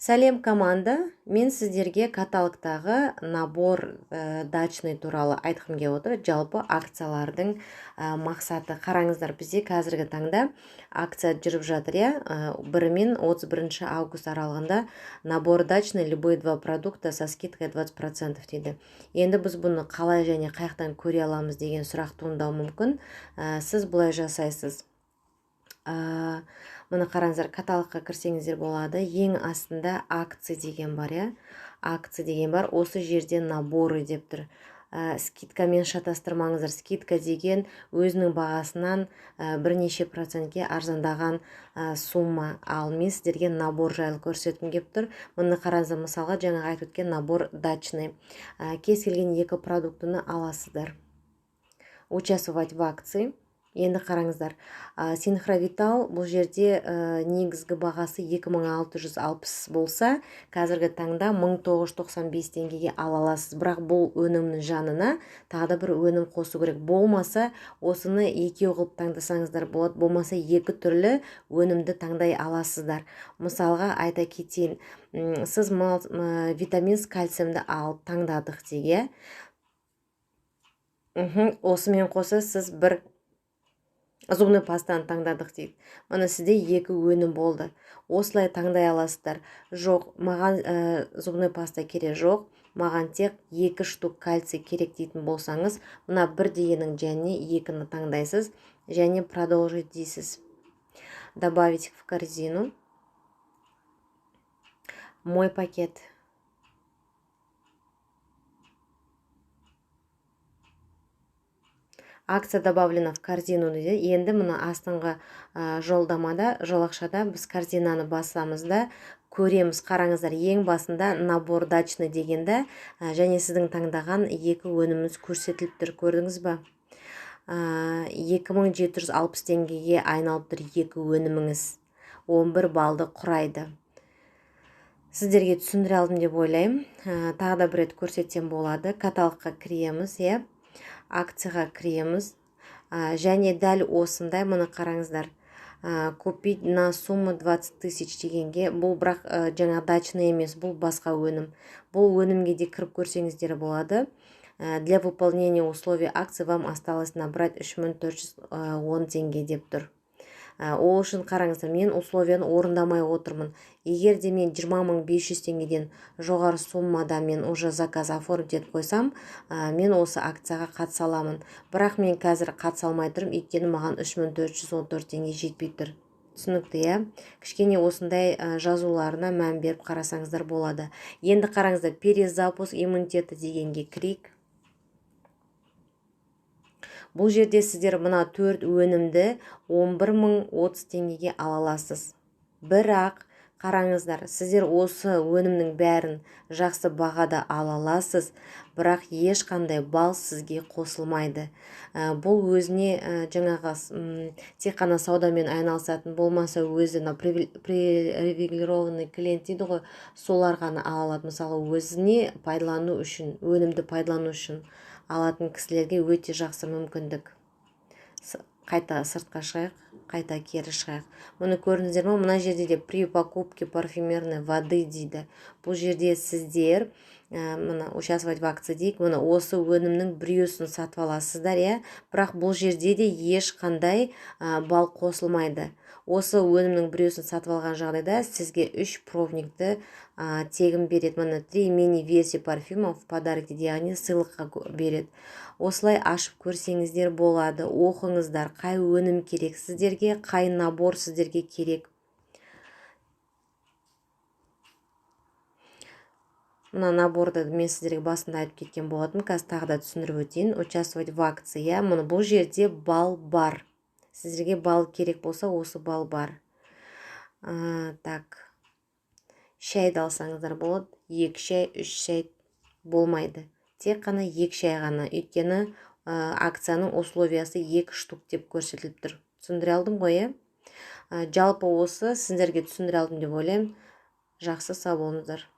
Сәлем команда, мен сіздерге каталогтағы набор дачный туралы айтқым келіп отыр. Жалпы акциялардың мақсаты. Қараңыздар, бізде қазіргі таңда акция жүріп жатыр, я 1 мен 31 август аралығында набор дачный любые два продукта со скидкой 20% дейді. Енді біз бұны қалай және қаяқтан көре аламыз деген сұрақ туындауы мүмкін. Сіз бұлай жасайсыз. Мұны қараңыздар, каталогқа кірсеңіздер болады. Ең астында акция деген бар, я. Акция деген бар. Осы жерде наборы деп тұр. Скидкамен шатастырмаңыздар. Скидка деген өзінің бағасынан бірнеше процентке арзандаған сумма. Ал мен сіздерге набор жайлы көрсеткім келіп тұр. Мұны қараңыздар, мысалға жаңағы айтып өткен набор дачный. Кез келген екі продуктыны аласыздар. Участвовать в акции. Енді қараңыздар, Синхровитал бұл жерде негізгі бағасы 2660 болса, қазіргі таңда 1995 теңгеге ала аласыз. Бірақ бұл өнімнің жанына тағы да бір өнім қосу керек. Болмаса, осыны екеу қылып таңдасаңыздар болады. Болмаса екі түрлі өнімді таңдай аласыздар. Мысалға айта кетейін, сіз витамин кальциумды алып таңдадық деге. Осымен қоса сіз бір зубный пастаны таңдадық дейді. Мына сізде екі өнім болды. Осылай таңдай аласыздар. Жоқ, маған зубный паста керек жоқ. Маған тек 2 штук кальций керек дейтін болсаңыз, мына бір дегеннің және екіні таңдайсыз, және продолжить дейсіз. Добавить в корзину. Мой пакет. Акция добавлена в корзину дейді. Енді мұны астыңғы жолдамада, жолақшада біз корзинаны басамыз да көреміз. Қараңыздар, ең басында набор дачный дегенде және сіздің таңдаған екі өніміңіз көрсетіліп тұр. Көрдіңіз ба? 2760 теңгеге айналып тұр екі өніміңіз. 11 балды құрайды. Сіздерге түсіндіре алдым деп ойлаймын. Тағы да бір рет көрсетсем болады. Каталогқа кіреміз, я. Акцияға кіреміз. Және дәл осындай, мұны қараңыздар. Купить на сумму 20 тысяч дегенге. Бұл бірақ жаңа дачный емес, бұл басқа өнім. Бұл өнімге де кіріп көрсеңіздер болады. Для выполнения условий акции вам осталось набрать 3410 теңге деп тұр. Ол үшін қараңыздар, мен условияны орындамай отырмын. Егер де мен 20500 теңгеден жоғары суммада мен уже заказ оформить етіп қойсам, мен осы акцияға қатыса аламын. Бірақ мен қазір қатыса алмай тұрмын, өйткені маған 3414 теңге жетпей тұр. Түсінікті, я? Кішкене осындай жазуларына мән беріп қарасаңыздар болады. Енді қараңыздар, перезапуск иммунитеті дегенге кірейік. Бұл жерде сіздер мұна 4 өнімді 11030 теңгеге ала аласыз. Бірақ қараңыздар, сіздер осы өнімнің бәрін жақсы бағада ала аласыз, бірақ ешқандай бал сізге қосылмайды. Бұл өзіне жаңағы тек қана саудамен айналысатын болмаса, өзі привилегированный клиент дейді ғой, солар ғана ала алады. Мысалы, өзіне пайдалану үшін, өнімді пайдалану үшін алатын кісілерге өте жақсы мүмкіндік. Қайта сыртқа шығайық, қайта кері шығайық. Мұны көрдіңіздер ме? Мына жерде де при покупке парфюмерной воды дейді. Бұл жерде сіздер участвовать в акции дейік. Мұны осы өнімнің біреусін сатып аласыздар, я. Бірақ бұл жерде де ешқандай бал қосылмайды. Осы өнімнің біреусін сатып алған жағдайда сізге 3 пробникті тегін береді. Мұны 3 мини-версии парфюмов в подарок дейді, яғни сыйлыққа береді. Осылай ашып көрсеңіздер болады. Оқыңыздар, қай өнім керек сіздерге, қай набор сіздерге керек. Мұна наборды мен сіздерге басында айтып кеткен болатын. Қазір тағы да түсіндіріп өтейін. Участвовать в акции, я. Мұны бұл жерде бал бар. Сіздерге бал керек болса, осы бал бар. Так. Шайды алсаңыздар болады. 2 шай, 3 шай болмайды. Тек қана 2 шай ғана. Өйткені акцияның условиясы 2 штук деп көрсетіліп тұр. Түсіндіре алдым ғой, Жалпы осы сіздерге түсіндіре алдым деп ойлаймын. Жақсы, сау болыңыздар.